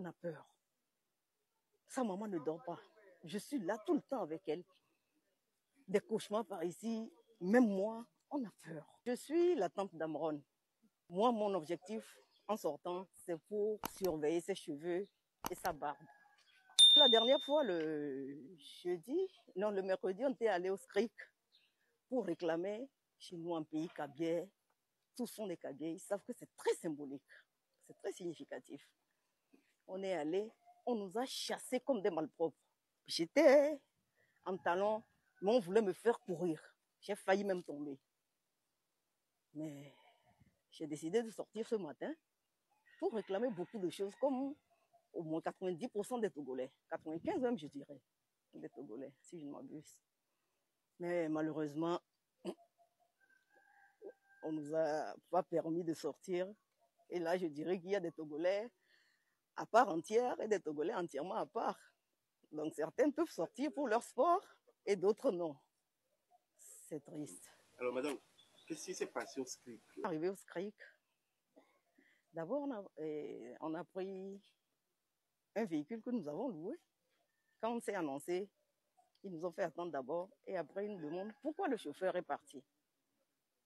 a peur. Sa maman ne dort pas. Je suis là tout le temps avec elle. Des cauchemars par ici, même moi, on a peur. Je suis la tante d'Amron. Moi, mon objectif en sortant, c'est pour surveiller ses cheveux et sa barbe. La dernière fois, le mercredi, on était allé au SCRIC pour réclamer chez nous un pays cabiais. Tous sont des cabiais, ils savent que c'est très symbolique, c'est très significatif. On est allé, on nous a chassés comme des malpropres. J'étais en talons, mais on voulait me faire courir. J'ai failli même tomber. Mais j'ai décidé de sortir ce matin pour réclamer beaucoup de choses, comme au moins 90% des Togolais, 95 même je dirais, des Togolais, si je ne m'abuse. Mais malheureusement, on ne nous a pas permis de sortir. Et là, je dirais qu'il y a des Togolais à part entière et des Togolais entièrement à part. Donc certains peuvent sortir pour leur sport et d'autres non. C'est triste. Alors madame, qu'est-ce qui s'est passé au SCRIC? Arrivé au SCRIC, d'abord on a pris un véhicule que nous avons loué. Quand on s'est annoncé, ils nous ont fait attendre d'abord et après ils nous demandent pourquoi le chauffeur est parti.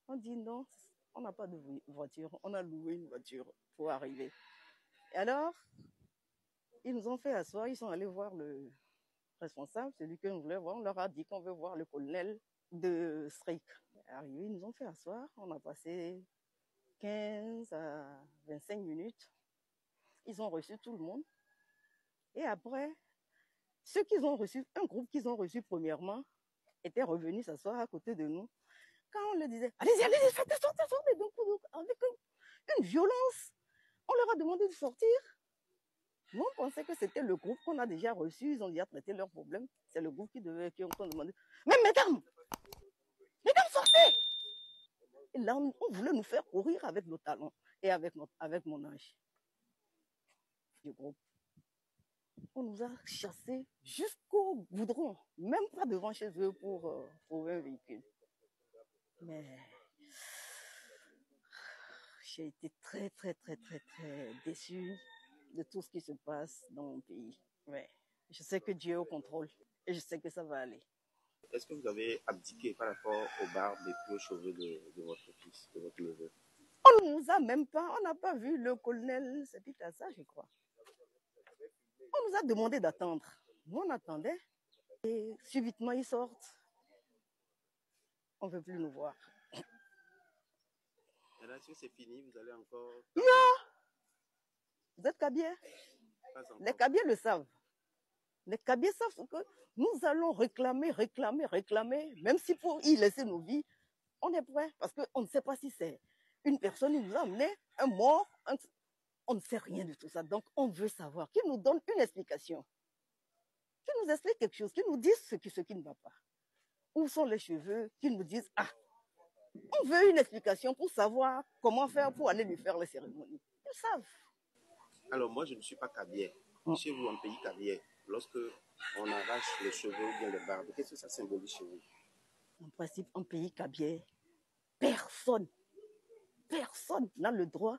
On dit non, on n'a pas de voiture, on a loué une voiture pour arriver. Et alors, ils nous ont fait asseoir, ils sont allés voir le responsable, celui que nous voulions voir. On leur a dit qu'on veut voir le colonel de SCRIC. Arrivé, ils nous ont fait asseoir, on a passé 15 à 25 minutes. Ils ont reçu tout le monde. Et après, ceux qu'ils ont reçus, un groupe qu'ils ont reçu premièrement, était revenu s'asseoir à côté de nous. Quand on leur disait, allez-y, allez-y, sortez, donc avec une violence, on leur a demandé de sortir. Nous, on pensait que c'était le groupe qu'on a déjà reçu, ils ont déjà traité leurs problèmes. C'est le groupe qui ont demandé, mais mesdames, sortez! Et là, on voulait nous faire courir avec nos talons et avec mon âge du groupe. On nous a chassés jusqu'au goudron, même pas devant chez eux pour trouver un véhicule. Mais j'ai été très, très, très, très, très déçue de tout ce qui se passe dans mon pays. Mais je sais que Dieu est au contrôle et je sais que ça va aller. Est-ce que vous avez abdiqué par rapport aux barbes et puis aux cheveux de votre fils, de votre neveu? On ne nous a même pas, on n'a pas vu le colonel, c'est tout à ça, je crois. On nous a demandé d'attendre. Nous, on attendait. Et subitement, ils sortent. On ne veut plus nous voir. Et là, si c'est fini, vous allez encore... Yeah. Vous êtes Kabiers? Les Kabiers le savent. Les Kabiers savent que nous allons réclamer, même si pour y laisser nos vies, on est prêt. Parce qu'on ne sait pas si c'est une personne qui nous a amené, un mort, on ne sait rien de tout ça. Donc, on veut savoir, qu'ils nous donnent une explication. Qu'ils nous expliquent quelque chose, qu'ils nous disent ce qui ne va pas. Où sont les cheveux, qu'ils nous disent, ah, on veut une explication pour savoir comment faire pour aller lui faire les cérémonies. Ils savent. Alors, moi, je ne suis pas Kabier. Chez vous, en pays Kabier, lorsque on arrache les cheveux ou bien les barbes, qu'est-ce que ça symbolise chez vous? En principe, en pays Kabier, personne n'a le droit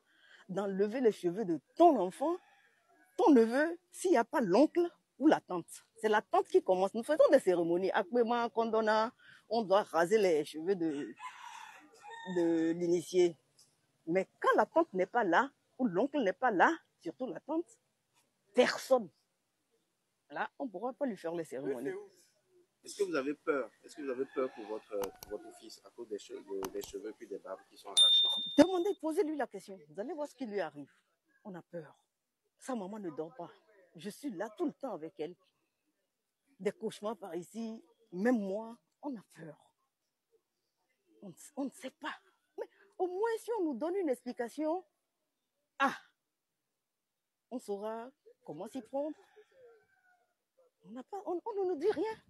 d'enlever les cheveux de ton enfant, ton neveu, s'il n'y a pas l'oncle ou la tante. C'est la tante qui commence. Nous faisons des cérémonies. Actuellement, quand on doit raser les cheveux de l'initié. Mais quand la tante n'est pas là, ou l'oncle n'est pas là, surtout la tante, personne. Là, on ne pourra pas lui faire les cérémonies. Est-ce que vous avez peur? Est-ce que vous avez peur pour votre fils à cause des cheveux puis des barbes qui sont arrachés? Demandez, posez-lui la question. Vous allez voir ce qui lui arrive. On a peur. Sa maman ne dort pas. Je suis là tout le temps avec elle. Des cauchemars par ici, même moi, on a peur. On ne sait pas. Mais au moins, si on nous donne une explication, on saura comment s'y prendre. On ne nous dit rien.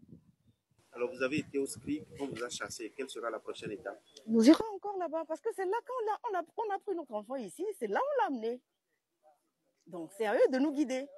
Alors, vous avez été au SCRIC, on vous a chassé. Quelle sera la prochaine étape? Nous irons encore là-bas parce que c'est là qu'on a pris notre enfant ici, c'est là où on l'a amené. Donc, c'est à eux de nous guider.